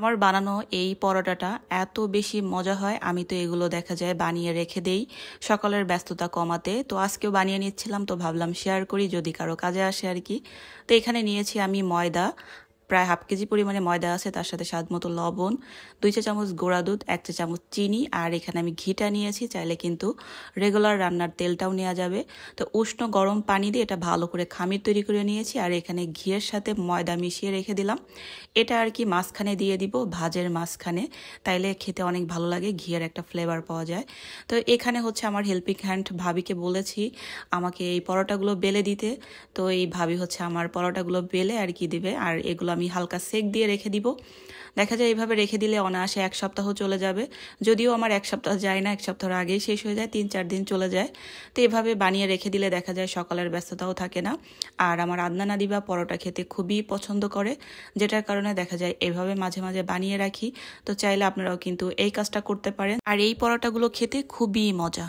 আমার বানানো এই পরোটাটা এত বেশি মজা হয়, আমি তো এগুলো দেখা যায় বানিয়ে রেখে দেই সকালের ব্যস্ততা কমাতে। তো আজকেও বানিয়ে নিচ্ছিলাম, তো ভাবলাম শেয়ার করি যদি কারো কাজে আসে আর কি। তো এখানে নিয়েছি আমি ময়দা, প্রায় হাফ কেজি পরিমাণে ময়দা আছে, তার সাথে স্বাদ মতো লবণ, 2 চা চামচ গুঁড়া দুধ, 1 চা চামচ চিনি, আর এখানে আমি ঘিটা নিয়েছি। চাইলে কিন্তু রেগুলার রান্নার তেলটাও নেওয়া যাবে। তো উষ্ণ গরম পানি দিয়ে এটা ভালো করে খামির তৈরি করে নিয়েছি, আর এখানে ঘিয়ের সাথে ময়দা মিশিয়ে রেখে দিলাম। এটা আর কি মাঝখানে দিয়ে দিব, ভাজের মাঝখানে, তাইলে খেতে অনেক ভালো লাগে, ঘিয়ের একটা ফ্লেভার পাওয়া যায়। তো এখানে হচ্ছে আমার হেল্পিং হ্যান্ড ভাবিকে বলেছি আমাকে এই পরোটাগুলো বেলে দিতে। তো এই ভাবি হচ্ছে আমার পরোটাগুলো বেলে আর কি দিবে, আর এগুলো আমি হালকা সেক দিয়ে রেখে দিব। দেখা যায় এইভাবে রেখে দিলে অনায়াসে 1 সপ্তাহ চলে যাবে। যদিও আমার 1 সপ্তাহ যায় না, 1 সপ্তাহের আগেই শেষ হয়ে যায়, 3-4 দিন চলে যায়। তো এভাবে বানিয়ে রেখে দিলে দেখা যায় সকালের ব্যস্ততাও থাকে না। আর আমার আদনান আদিবা পরোটা খেতে খুবই পছন্দ করে, যেটার কারণে দেখা যায় এভাবে মাঝে মাঝে বানিয়ে রাখি। তো চাইলে আপনারাও কিন্তু এই কাজটা করতে পারেন, আর এই পরোটাগুলো খেতে খুবই মজা।